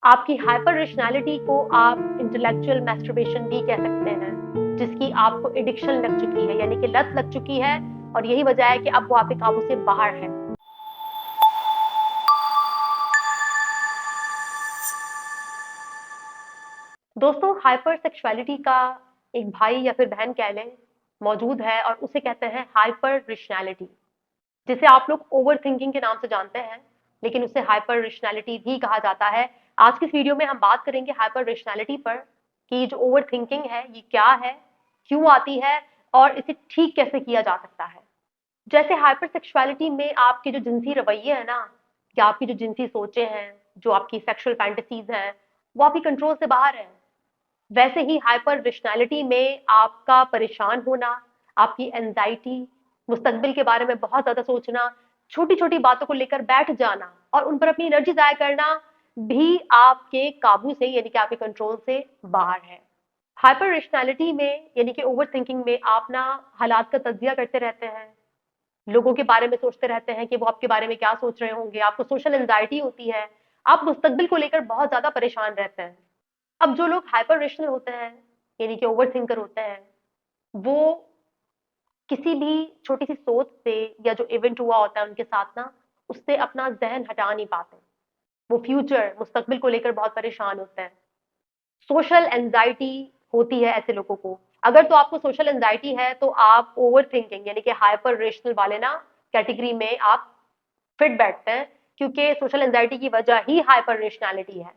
आपकी hyper rationality को आप इंटेलेक्चुअल मैस्टरबेशन भी कह सकते हैं, जिसकी आपको एडिक्शन लग चुकी है, यानी कि लत लग चुकी है, और यही वजह है कि अब वो आपके काबू से बाहर है। दोस्तों, हाइपर सेक्सुअलिटी का एक भाई या फिर बहन कह लें मौजूद है, और उसे कहते हैं हाइपर रेशनैलिटी, जिसे आप लोग ओवर थिंकिंग के नाम से जानते हैं, लेकिन उसे हाइपर रेशनैलिटी भी कहा जाता है। आज की इस वीडियो में हम बात करेंगे हाइपर रेशनैलिटी पर, कि जो ओवर थिंकिंग है ये क्या है, क्यों आती है, और इसे ठीक कैसे किया जा सकता है। जैसे हाइपर सेक्सुअलिटी में आपके जो जिनसी रवैये हैं ना, या आपकी जो जिनसी सोचे हैं, जो आपकी सेक्सुअल फैंटेसीज हैं, वो आपकी कंट्रोल से बाहर है। वैसे ही हाइपर रेशनैलिटी में आपका परेशान होना, आपकी एंजाइटी, मुस्तकबिल के बारे में बहुत ज्यादा सोचना, छोटी छोटी बातों को लेकर बैठ जाना और उन पर अपनी एनर्जी जाया करना भी आपके काबू से, यानी कि आपके कंट्रोल से बाहर है। हाइपर रेशनैलिटी में, यानी कि ओवर थिंकिंग में, आप ना हालात का तज्जिया करते रहते हैं, लोगों के बारे में सोचते रहते हैं कि वो आपके बारे में क्या सोच रहे होंगे, आपको सोशल एंजाइटी होती है, आप मुस्तकबिल को लेकर बहुत ज्यादा परेशान रहते हैं। अब जो लोग हाइपर रेशनल होते हैं, यानी कि ओवर थिंकर होते हैं, वो किसी भी छोटी सी सोच से या जो इवेंट हुआ होता है उनके साथ ना, उससे अपना जहन हटा नहीं पाते। वो फ्यूचर, मुस्तकबिल को लेकर बहुत परेशान होते हैं। सोशल एंजाइटी होती है ऐसे लोगों को। अगर तो आपको सोशल एंजाइटी है तो आप ओवर थिंकिंग यानी कि हाइपर रेशनल वाले ना कैटेगरी में आप फिट बैठते हैं, क्योंकि सोशल एंजाइटी की वजह ही हाइपर रेशनैलिटी है।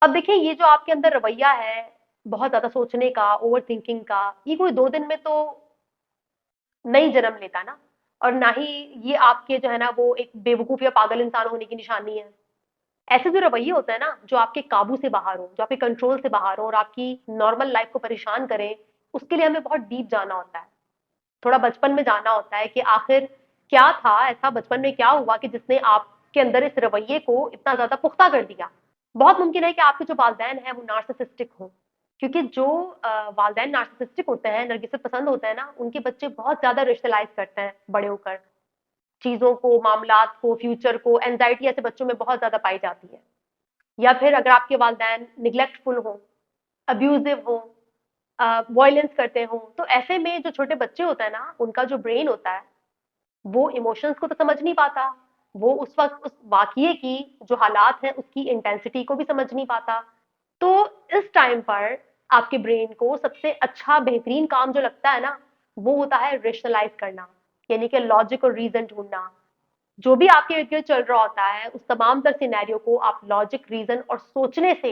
अब देखिए, ये जो आपके अंदर रवैया है बहुत ज्यादा सोचने का, ओवर थिंकिंग का, ये कोई 2 दिन में तो नहीं जन्म लेता ना, और ना ही ये आपके जो है ना वो एक बेवकूफ या पागल इंसान होने की निशानी है। ऐसे जो रवैये होते हैं ना, जो आपके काबू से बाहर हो, जो आपके कंट्रोल से बाहर हो और आपकी नॉर्मल लाइफ को परेशान करें, उसके लिए हमें बहुत डीप जाना होता है। थोड़ा बचपन में जाना होता है कि आखिर क्या था ऐसा, बचपन में क्या हुआ कि जिसने आपके अंदर इस रवैये को इतना ज्यादा पुख्ता कर दिया। बहुत मुमकिन है कि आपके जो वालदैन हैं वो नार्सिसिस्टिक हों, क्योंकि जो वालदैन नार्सिसिस्टिक होते हैं, नरगिसत पसंद होते हैं ना, उनके बच्चे बहुत ज्यादा रेशनलाइज करते हैं बड़े होकर, चीजों को, मामलात को, फ्यूचर को। एंजाइटी ऐसे बच्चों में बहुत ज्यादा पाई जाती है। या फिर अगर आपके वालदैन निग्लेक्टफुल हों, अब्यूजिव हों, वायलेंस करते हों, तो ऐसे में जो छोटे बच्चे होते हैं ना, उनका जो ब्रेन होता है वो इमोशंस को तो समझ नहीं पाता, वो उस वक्त उस वाकये की जो हालात हैं उसकी इंटेंसिटी को भी समझ नहीं पाता। तो इस टाइम पर आपके ब्रेन को सबसे अच्छा बेहतरीन काम जो लगता है ना, वो होता है रेशनलाइज करना, यानी कि लॉजिक और रीजन ढूंढना। जो भी आपके इर्द गिर्द चल रहा होता है उस तमाम तर सिनेरियो को आप लॉजिक, रीजन और सोचने से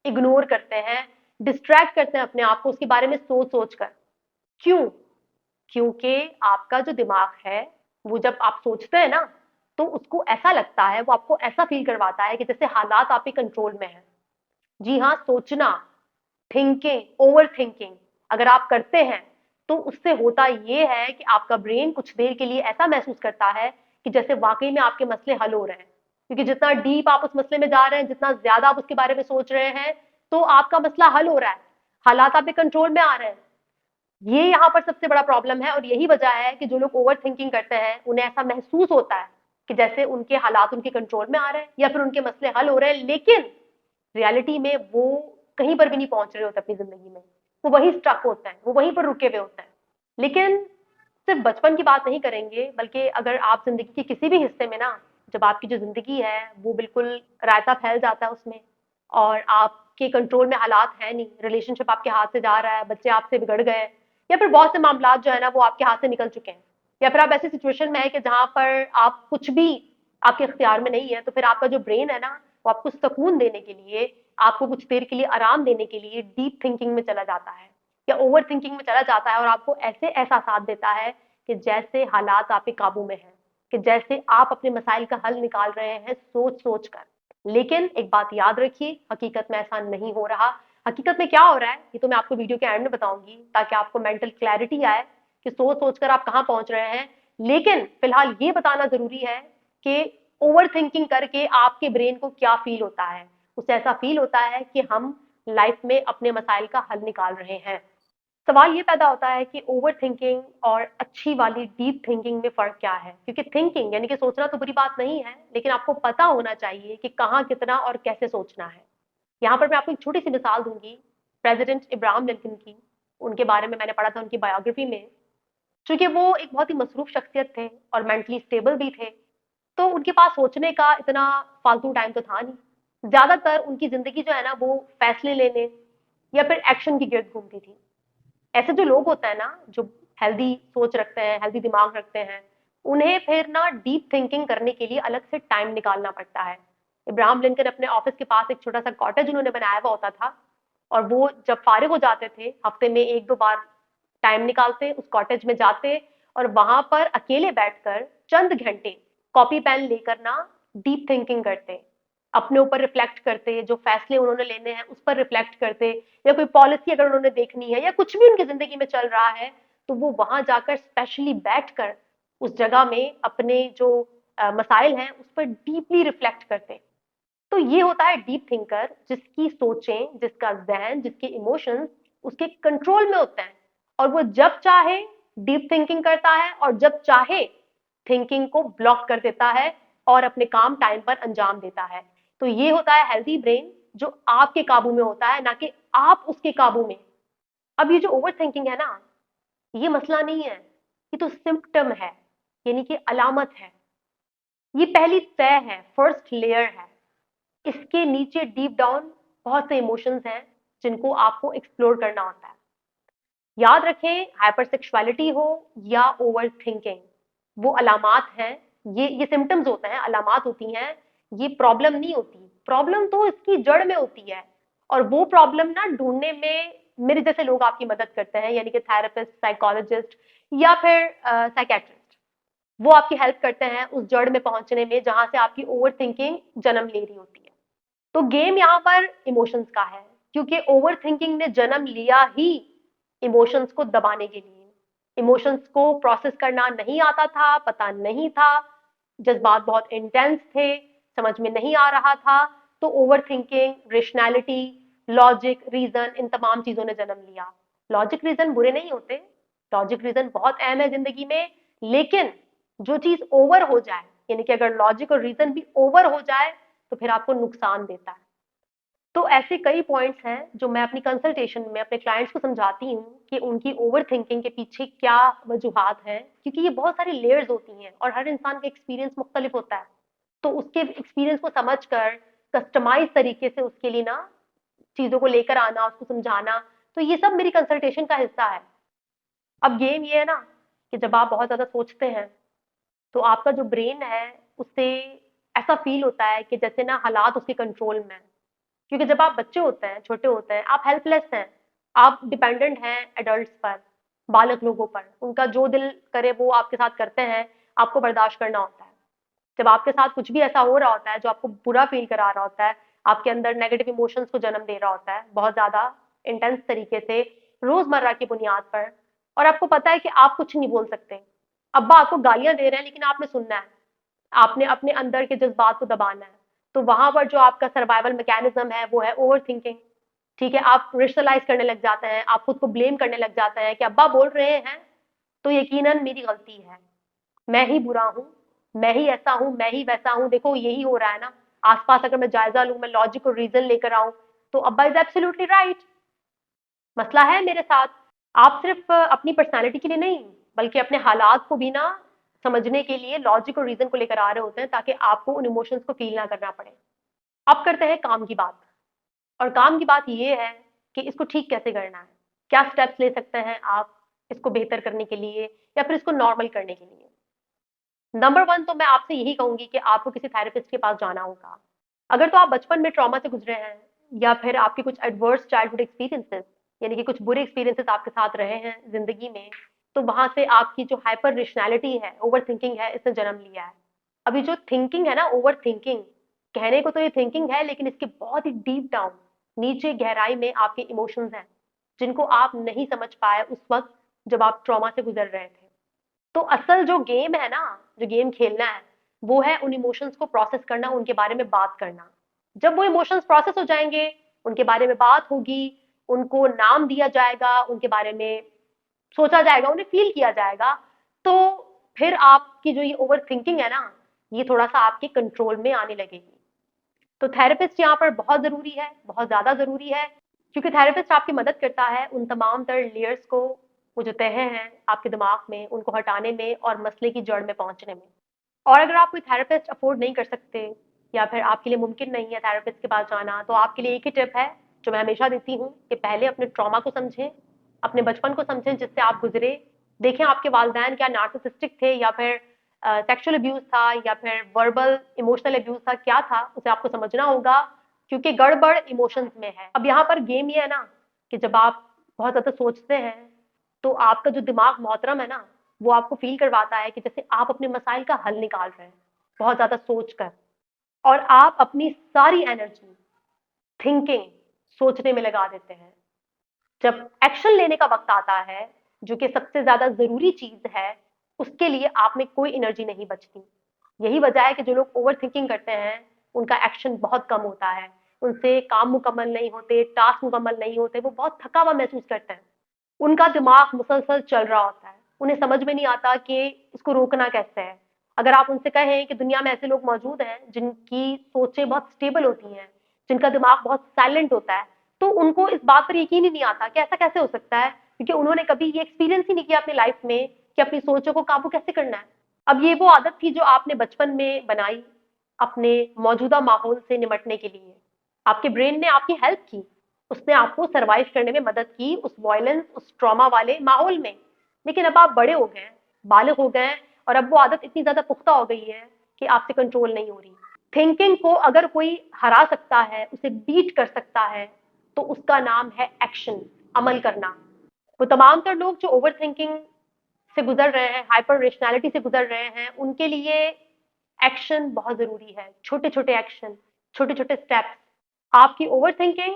इग्नोर करते हैं, डिस्ट्रैक्ट करते हैं अपने आप को उसके बारे में सोच सोच कर। क्यों? क्योंकि आपका जो दिमाग है वो जब आप सोचते हैं ना, तो उसको ऐसा लगता है, वो आपको ऐसा फील करवाता है कि जैसे हालात आपके कंट्रोल में है। जी हाँ, सोचना, थिंकिंग, ओवर थिंकिंग अगर आप करते हैं तो उससे होता ये है कि आपका ब्रेन कुछ देर के लिए ऐसा महसूस करता है कि जैसे वाकई में आपके मसले हल हो रहे हैं, क्योंकि जितना डीप आप उस मसले में जा रहे हैं, जितना ज्यादा आप उसके बारे में सोच रहे हैं, तो आपका मसला हल हो रहा है, हालात आपके कंट्रोल में आ रहे हैं। ये यहाँ पर सबसे बड़ा प्रॉब्लम है, और यही वजह है कि जो लोग ओवर थिंकिंग करते हैं उन्हें ऐसा महसूस होता है कि जैसे उनके हालात उनके कंट्रोल में आ रहे हैं या फिर उनके मसले हल हो रहे हैं, लेकिन रियलिटी में वो कहीं पर भी नहीं पहुंच रहे होते अपनी जिंदगी में। वो वहीं स्टक होते हैं, वो वहीं पर रुके हुए होते हैं। लेकिन सिर्फ बचपन की बात नहीं करेंगे, बल्कि अगर आप जिंदगी के किसी भी हिस्से में ना, जब आपकी जो जिंदगी है वो बिल्कुल रायता फैल जाता है उसमें, और आपके कंट्रोल में हालात है नहीं, रिलेशनशिप आपके हाथ से जा रहा है, बच्चे आपसे बिगड़ गए, या फिर बहुत से मामला जो है ना वो आपके हाथ से निकल चुके हैं, या फिर आप ऐसी सिचुएशन में है कि जहां पर आप कुछ भी आपके इख्तियार में नहीं है, तो फिर आपका जो ब्रेन है ना, वो आपको सुकून देने के लिए, आपको कुछ देर के लिए आराम देने के लिए डीप थिंकिंग में चला जाता है या ओवर थिंकिंग में चला जाता है, और आपको ऐसे एहसास देता है कि जैसे हालात आपके काबू में हैं, कि जैसे आप अपने मसाइल का हल निकाल रहे हैं सोच सोच कर। लेकिन एक बात याद रखिए, हकीकत में ऐसा नहीं हो रहा। हकीकत में क्या हो रहा है ये तो मैं आपको वीडियो के एंड में बताऊंगी, ताकि आपको मेंटल क्लैरिटी आए कि सोच सोच कर आप कहाँ पहुंच रहे हैं। लेकिन फिलहाल ये बताना जरूरी है कि ओवर थिंकिंग करके आपके ब्रेन को क्या फील होता है। उसे ऐसा फील होता है कि हम लाइफ में अपने मसाइल का हल निकाल रहे हैं। सवाल ये पैदा होता है कि ओवर थिंकिंग और अच्छी वाली डीप थिंकिंग में फर्क क्या है, क्योंकि थिंकिंग यानी कि सोचना तो बुरी बात नहीं है, लेकिन आपको पता होना चाहिए कि कहाँ, कितना और कैसे सोचना है। यहाँ पर मैं आपको एक छोटी सी मिसाल दूंगी प्रेसिडेंट इब्राहिम लिंकन की। उनके बारे में मैंने पढ़ा था उनकी बायोग्राफी में। चूंकि वो एक बहुत ही मसरूफ शख्सियत थे और मेंटली स्टेबल भी थे, तो उनके पास सोचने का इतना फालतू टाइम तो था नहीं। ज्यादातर उनकी जिंदगी जो है ना वो फैसले लेने या फिर एक्शन की गिर्द घूमती थी। ऐसे जो लोग होते हैं ना, जो हेल्दी सोच रखते हैं, हेल्दी दिमाग रखते हैं, उन्हें फिर ना डीप थिंकिंग करने के लिए अलग से टाइम निकालना पड़ता है। इब्राहिम लिंकन अपने ऑफिस के पास एक छोटा सा कॉटेज उन्होंने बनाया हुआ होता था, और वो जब फारिग हो जाते थे हफ्ते में एक दो बार टाइम निकालते, उस कॉटेज में जाते और वहां पर अकेले बैठकर चंद घंटे कॉपी पेन लेकर ना डीप थिंकिंग करते, अपने ऊपर रिफ्लेक्ट करते, जो फैसले उन्होंने लेने हैं उस पर रिफ्लेक्ट करते, या कोई पॉलिसी अगर उन्होंने देखनी है या कुछ भी उनकी जिंदगी में चल रहा है, तो वो वहां जाकर स्पेशली बैठकर उस जगह में अपने जो मसाइल हैं उस पर डीपली रिफ्लेक्ट करते। तो ये होता है डीप थिंकर, जिसकी सोचें, जिसका जहन, जिसके इमोशंस उसके कंट्रोल में होते हैं, और वो जब चाहे डीप थिंकिंग करता है और जब चाहे थिंकिंग को ब्लॉक कर देता है और अपने काम टाइम पर अंजाम देता है। तो ये होता है हेल्दी ब्रेन, जो आपके काबू में होता है, ना कि आप उसके काबू में। अब ये जो ओवर थिंकिंग है ना, ये मसला नहीं है, ये तो सिम्टम है, यानी कि अलामत है। ये पहली तय है, फर्स्ट लेयर है। इसके नीचे डीप डाउन बहुत से इमोशंस हैं जिनको आपको एक्सप्लोर करना होता है। याद रखें, हाइपरसेक्सुअलिटी हो या ओवर थिंकिंग, वो अलामात हैं। ये सिम्टम्स होते हैं, अलामात होती हैं। ये प्रॉब्लम नहीं होती। प्रॉब्लम तो इसकी जड़ में होती है, और वो प्रॉब्लम ना ढूंढने में मेरे जैसे लोग आपकी मदद करते हैं, यानी कि थेरेपिस्ट, साइकोलॉजिस्ट या फिर साइकेट्रिस्ट। वो आपकी हेल्प करते हैं उस जड़ में पहुंचने में जहां से आपकी ओवर थिंकिंग जन्म ले रही होती है। तो गेम यहाँ पर इमोशंस का है, क्योंकि ओवर थिंकिंग ने जन्म लिया ही इमोशंस को दबाने के लिए। इमोशंस को प्रोसेस करना नहीं आता था, पता नहीं था, जज्बात बहुत इंटेंस थे, समझ में नहीं आ रहा था। तो over thinking, rationality, logic, reason, इन तमाम चीजों ने जन्म लिया। लॉजिक रीजन बुरे नहीं होते, लॉजिक रीजन बहुत अहम है जिंदगी में, लेकिन जो चीज ओवर हो जाए, यानी कि अगर लॉजिक और रीजन भी ओवर हो जाए तो फिर आपको नुकसान देता है। तो ऐसे कई पॉइंट्स हैं जो मैं अपनी कंसल्टेशन में अपने क्लाइंट्स को समझाती हूँ कि उनकी ओवर थिंकिंग के पीछे क्या वजूहात हैं, क्योंकि ये बहुत सारी लेयर्स होती हैं और हर इंसान का एक्सपीरियंस मुख्तलिफ होता है। तो उसके एक्सपीरियंस को समझकर कस्टमाइज तरीके से उसके लिए ना चीजों को लेकर आना, उसको समझाना, तो ये सब मेरी कंसल्टेशन का हिस्सा है। अब गेम ये है ना कि जब आप बहुत ज्यादा सोचते हैं तो आपका जो ब्रेन है उससे ऐसा फील होता है कि जैसे ना हालात उसके कंट्रोल में है। क्योंकि जब आप बच्चे होते हैं, छोटे होते हैं, आप हेल्पलेस हैं, आप डिपेंडेंट हैं एडल्ट्स पर, बालक लोगों पर। उनका जो दिल करे वो आपके साथ करते हैं, आपको बर्दाश्त करना होता है। जब आपके साथ कुछ भी ऐसा हो रहा होता है जो आपको बुरा फील करा रहा होता है, आपके अंदर नेगेटिव इमोशंस को जन्म दे रहा होता है बहुत ज्यादा इंटेंस तरीके से, रोजमर्रा की बुनियाद पर, और आपको पता है कि आप कुछ नहीं बोल सकते, अब्बा आपको गालियां दे रहे हैं लेकिन आपने सुनना है, आपने अपने अंदर के जज्बात को दबाना है, तो वहां पर जो आपका सर्वाइवल मैकेनिज्म है वो है ओवर थिंकिंग। ठीक है, आप रेशनलाइज करने लग जाते हैं, आप खुद को ब्लेम करने लग जाते हैं कि अब्बा बोल रहे हैं तो यकीनन मेरी गलती है, मैं ही बुरा हूं, मैं ही ऐसा हूं, मैं ही वैसा हूं, देखो यही हो रहा है ना। आसपास अगर मैं जायजा लूं, मैं लॉजिक और रीजन लेकर आऊं, तो अब्बा इज एब्सोल्युटली राइट, मसला है मेरे साथ। आप सिर्फ अपनी पर्सनालिटी के लिए नहीं, बल्कि अपने हालात को भी ना समझने के लिए लॉजिक और रीजन को लेकर आ रहे होते हैं, ताकि आपको उन इमोशंस को फील ना करना पड़े। अब करते हैं काम की बात। और काम की बात ये है कि इसको ठीक कैसे करना है, क्या स्टेप्स ले सकते हैं आप इसको बेहतर करने के लिए या फिर इसको नॉर्मल करने के लिए। नंबर वन तो मैं आपसे यही कहूंगी कि आपको किसी थेरेपिस्ट के पास जाना होगा। अगर तो आप बचपन में ट्रॉमा से गुजरे हैं, या फिर आपके कुछ एडवर्स चाइल्डहुड एक्सपीरियंसेस, यानी कि कुछ बुरे एक्सपीरियंसेस आपके साथ रहे हैं जिंदगी में, तो वहां से आपकी जो हाइपर रेशनैलिटी है, ओवर थिंकिंग है, इसने जन्म लिया है। अभी जो थिंकिंग है ना, ओवर थिंकिंग, कहने को तो ये थिंकिंग है, लेकिन इसके बहुत ही डीप डाउन, नीचे गहराई में आपके इमोशंस हैं, जिनको आप नहीं समझ पाए उस वक्त जब आप ट्रॉमा से गुजर रहे थे। तो असल जो गेम है ना, जो गेम खेलना है, वो है उन इमोशंस को प्रोसेस करना, उनके बारे में बात करना। जब वो इमोशंस प्रोसेस हो जाएंगे, उनके बारे में बात होगी, उनको नाम दिया जाएगा, उनके बारे में सोचा जाएगा, उन्हें फील किया जाएगा, तो फिर आपकी जो ये ओवर थिंकिंग है ना, ये थोड़ा सा आपके कंट्रोल में आने लगेगी। तो थेरेपिस्ट यहाँ पर बहुत ज़रूरी है, बहुत ज़्यादा ज़रूरी है, क्योंकि थेरेपिस्ट आपकी मदद करता है उन तमाम तर लेयर्स को, वो जो तह हैं आपके दिमाग में, उनको हटाने में और मसले की जड़ में पहुँचने में। और अगर आप कोई थेरेपिस्ट अफोर्ड नहीं कर सकते या फिर आपके लिए मुमकिन नहीं है थेरेपिस्ट के पास जाना, तो आपके लिए एक ही टिप है जो मैं हमेशा देती हूँ कि पहले अपने ट्रॉमा को समझें, अपने बचपन को समझें जिससे आप गुजरे। देखें आपके वालिदैन क्या नार्सिसिस्टिक थे या फिर सेक्सुअल अब्यूज था या फिर वर्बल इमोशनल अब्यूज था, क्या था, उसे आपको समझना होगा, क्योंकि गड़बड़ इमोशंस में है। अब यहाँ पर गेम ये है ना कि जब आप बहुत ज़्यादा सोचते हैं तो आपका जो दिमाग मोहतरम है ना, वो आपको फील करवाता है कि जैसे आप अपने मसाइल का हल निकाल रहे हैं बहुत ज़्यादा सोच कर, और आप अपनी सारी एनर्जी थिंकिंग, सोचने में लगा देते हैं। जब एक्शन लेने का वक्त आता है, जो कि सबसे ज्यादा जरूरी चीज है, उसके लिए आप में कोई एनर्जी नहीं बचती। यही वजह है कि जो लोग ओवर थिंकिंग करते हैं उनका एक्शन बहुत कम होता है, उनसे काम मुकम्मल नहीं होते, टास्क मुकम्मल नहीं होते, वो बहुत थका हुआ महसूस करते हैं, उनका दिमाग मुसलसल चल रहा होता है, उन्हें समझ में नहीं आता कि इसको रोकना कैसे है। अगर आप उनसे कहें कि दुनिया में ऐसे लोग मौजूद हैं जिनकी सोचें बहुत स्टेबल होती हैं, जिनका दिमाग बहुत साइलेंट होता है, तो उनको इस बात पर यकीन ही नहीं आता कि ऐसा कैसे हो सकता है, क्योंकि उन्होंने कभी ये एक्सपीरियंस ही नहीं किया अपनी लाइफ में कि अपनी सोचों को काबू कैसे करना है। अब ये वो आदत थी जो आपने बचपन में बनाई अपने मौजूदा माहौल से निपटने के लिए। आपके ब्रेन ने आपकी हेल्प की, उसने आपको सरवाइव करने में मदद की उस वायलेंस, उस ट्रॉमा वाले माहौल में। लेकिन अब आप बड़े हो गए, बालिग हो गए, और अब वो आदत इतनी ज्यादा पुख्ता हो गई है कि आपसे कंट्रोल नहीं हो रही। थिंकिंग को अगर कोई हरा सकता है, उसे बीट कर सकता है, तो उसका नाम है एक्शन, अमल करना। वो तमाम तर लोग जो ओवर थिंकिंग से गुजर रहे हैं, हाइपर रेशनैलिटी से गुजर रहे हैं, उनके लिए एक्शन बहुत जरूरी है। छोटे छोटे एक्शन, छोटे छोटे स्टेप्स। आपकी ओवर थिंकिंग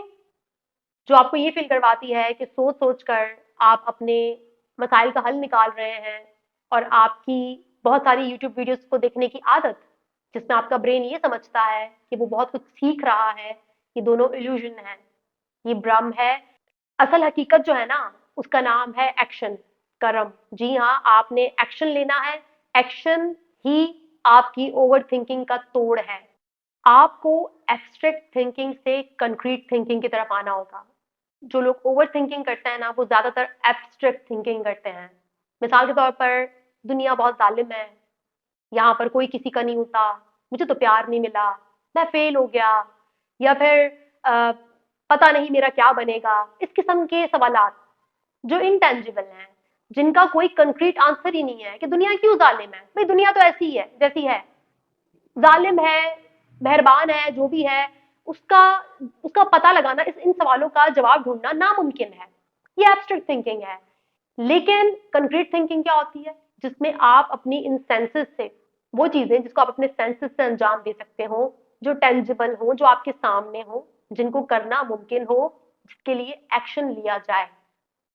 जो आपको ये फील करवाती है कि सोच सोच कर आप अपने मसाइल का हल निकाल रहे हैं, और आपकी बहुत सारी यूट्यूब वीडियोस को देखने की आदत, जिसमें आपका ब्रेन ये समझता है कि वो बहुत कुछ सीख रहा है, ये दोनों इल्यूजन है, ये भ्रम है। असल हकीकत जो है ना, उसका नाम है एक्शन, कर्म। जी हाँ, आपने एक्शन लेना है। एक्शन ही आपकी ओवर थिंकिंग का तोड़ है। आपको एब्स्ट्रैक्ट थिंकिंग से कंक्रीट थिंकिंग की तरफ आना होगा। जो लोग ओवर थिंकिंग करते हैं ना, वो ज्यादातर एब्स्ट्रैक्ट थिंकिंग करते हैं। मिसाल के तौर पर, दुनिया बहुत जालिम है, यहाँ पर कोई किसी का नहीं होता, मुझे तो प्यार नहीं मिला, मैं फेल हो गया, या फिर अ, पता नहीं मेरा क्या बनेगा। इस किस्म के सवालात जो इंटेंजिबल हैं, जिनका कोई कंक्रीट आंसर ही नहीं है कि दुनिया क्यों जालिम है। भाई दुनिया तो ऐसी ही है जैसी है, जालिम है, मेहरबान है, जो भी है, उसका उसका पता लगाना, इस इन सवालों का जवाब ढूंढना नामुमकिन है। ये एब्स्ट्रैक्ट थिंकिंग है। लेकिन कंक्रीट थिंकिंग क्या होती है, जिसमें आप अपनी इन सेंसेस से, वो चीजें जिसको आप अपने सेंसेस से अंजाम दे सकते हो, जो टेंजिबल हो, जो आपके सामने हो, जिनको करना मुमकिन हो, जिसके लिए एक्शन लिया जाए,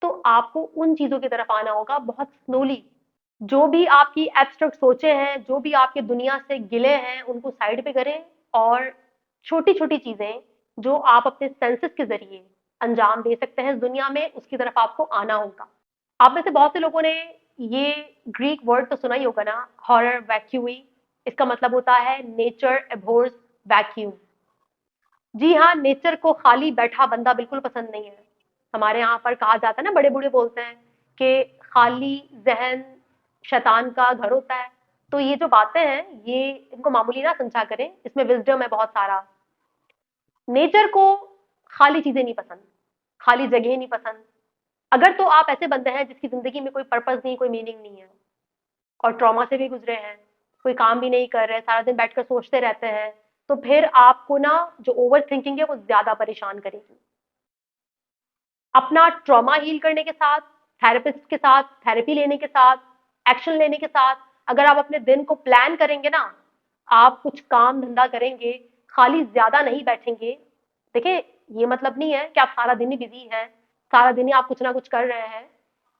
तो आपको उन चीजों की तरफ आना होगा बहुत स्लोली। जो भी आपकी एब्स्ट्रैक्ट सोचे हैं, जो भी आपके दुनिया से गिले हैं, उनको साइड पे करें, और छोटी छोटी चीजें जो आप अपने सेंसेस के जरिए अंजाम दे सकते हैं इस दुनिया में, उसकी तरफ आपको आना होगा। आप में से बहुत से लोगों ने ये ग्रीक वर्ड तो सुना ही होगा ना, हॉरर वैक्यूई। इसका मतलब होता है नेचर एबोर्स वैक्यूम। जी हाँ, नेचर को खाली बैठा बंदा बिल्कुल पसंद नहीं है। हमारे यहाँ पर कहा जाता है ना, बड़े बूढ़े बोलते हैं कि खाली जहन शैतान का घर होता है। तो ये जो बातें हैं, ये इनको मामूली ना समझा करें, इसमें विजडम है बहुत सारा। नेचर को खाली चीजें नहीं पसंद, खाली जगह नहीं पसंद। अगर तो आप ऐसे बंदे हैं जिसकी जिंदगी में कोई पर्पस नहीं, कोई मीनिंग नहीं है, और ट्रॉमा से भी गुजरे हैं, कोई काम भी नहीं कर रहे, सारा दिन बैठकर सोचते रहते हैं, तो फिर आपको ना जो ओवर थिंकिंग है वो ज्यादा परेशान करेगी। अपना ट्रॉमा हील करने के साथ, थेरेपिस्ट के साथ, थेरेपी लेने के साथ, एक्शन लेने के साथ, अगर आप अपने दिन को प्लान करेंगे ना, आप कुछ काम धंधा करेंगे, खाली ज्यादा नहीं बैठेंगे। देखिए, ये मतलब नहीं है कि आप सारा दिन ही बिजी हैं, सारा दिन ही आप कुछ ना कुछ कर रहे हैं।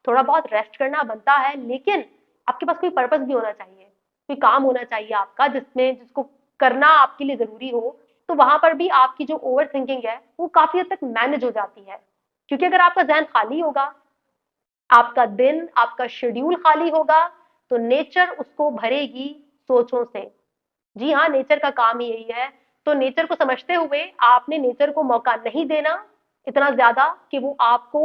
थोड़ा बहुत रेस्ट करना बनता है, लेकिन आपके पास कोई पर्पस भी होना चाहिए, कोई काम होना चाहिए आपका जिसको करना आपके लिए जरूरी हो। तो वहां पर भी आपकी जो ओवर थिंकिंग है वो काफी हद तक मैनेज हो जाती है, क्योंकि अगर आपका जहन खाली होगा, आपका दिन, आपका शेड्यूल खाली होगा, तो नेचर उसको भरेगी सोचों से। जी हाँ, नेचर का काम ही यही है, तो नेचर को समझते हुए आपने नेचर को मौका नहीं देना इतना ज्यादा कि वो आपको,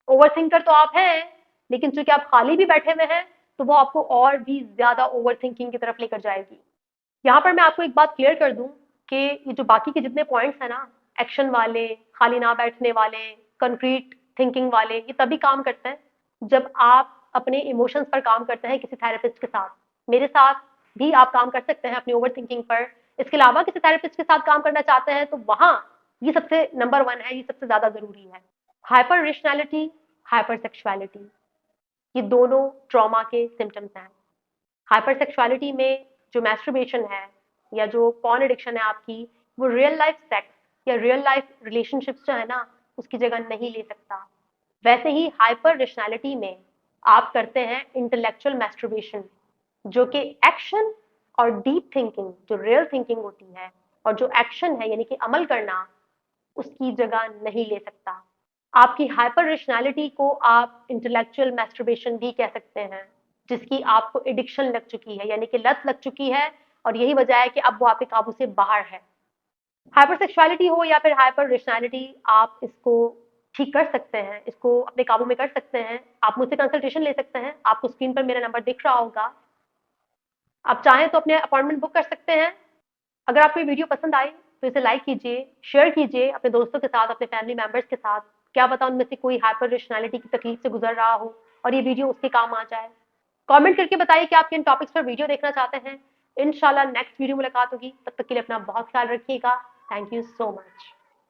ओवर थिंकर तो आप हैं, लेकिन चूंकि आप खाली भी बैठे हुए हैं तो वो आपको और भी ज्यादा ओवर थिंकिंग की तरफ लेकर जाएगी। यहाँ पर मैं आपको एक बात क्लियर कर दूं कि ये जो बाकी के जितने पॉइंट्स हैं ना, एक्शन वाले, खाली ना बैठने वाले, कंक्रीट थिंकिंग वाले, ये तभी काम करते हैं जब आप अपने इमोशंस पर काम करते हैं किसी थेरेपिस्ट के साथ। मेरे साथ भी आप काम कर सकते हैं अपनी ओवर थिंकिंग पर। इसके अलावा किसी थेरेपिस्ट के साथ काम करना चाहते हैं तो वहां ये सबसे नंबर वन है, ये सबसे ज्यादा जरूरी है। हाइपर रेशनैलिटी, हाइपर सेक्सुअलिटी, ये दोनों ट्रॉमा के सिम्टम्स हैं। हाइपर सेक्सुअलिटी में जो मैस्टरबेशन है या जो पॉर्न एडिक्शन है आपकी, वो रियल लाइफ सेक्स या रियल लाइफ रिलेशनशिप्स जो है ना, उसकी जगह नहीं ले सकता। वैसे ही हाइपर रेशनैलिटी में आप करते हैं इंटेलेक्चुअल मैस्टरबेशन, जो कि एक्शन और डीप थिंकिंग, जो रियल थिंकिंग होती है, और जो एक्शन है यानी कि अमल करना, उसकी जगह नहीं ले सकता। आपकी हाइपर रेशनैलिटी को आप इंटेलेक्चुअल मैस्टरबेशन भी कह सकते हैं, जिसकी आपको एडिक्शन लग चुकी है, यानी कि लत लग चुकी है, और यही वजह है कि अब वो आपके काबू से बाहर है। हाइपर सेक्सुअलिटी हो या फिर हाइपर रेशनैलिटी, आप इसको ठीक कर सकते हैं, इसको अपने काबू में कर सकते हैं। आप मुझसे कंसल्टेशन ले सकते हैं, आपको स्क्रीन पर मेरा नंबर दिख रहा होगा। आप चाहें तो अपने अपॉइंटमेंट बुक कर सकते हैं। अगर आपको ये वीडियो पसंद आई तो इसे लाइक कीजिए, शेयर कीजिए अपने दोस्तों के साथ, अपने फैमिली मेंबर्स के साथ। क्या पता उनमें से कोई हाइपर रेशनैलिटी की तकलीफ से गुजर रहा हो और ये वीडियो उसके काम आ जाए। कमेंट करके बताइए कि आप किन टॉपिक्स पर वीडियो देखना चाहते हैं। इंशाल्लाह नेक्स्ट वीडियो मुलाकात होगी, तब तक के लिए अपना बहुत ख्याल रखिएगा। Thank you so much.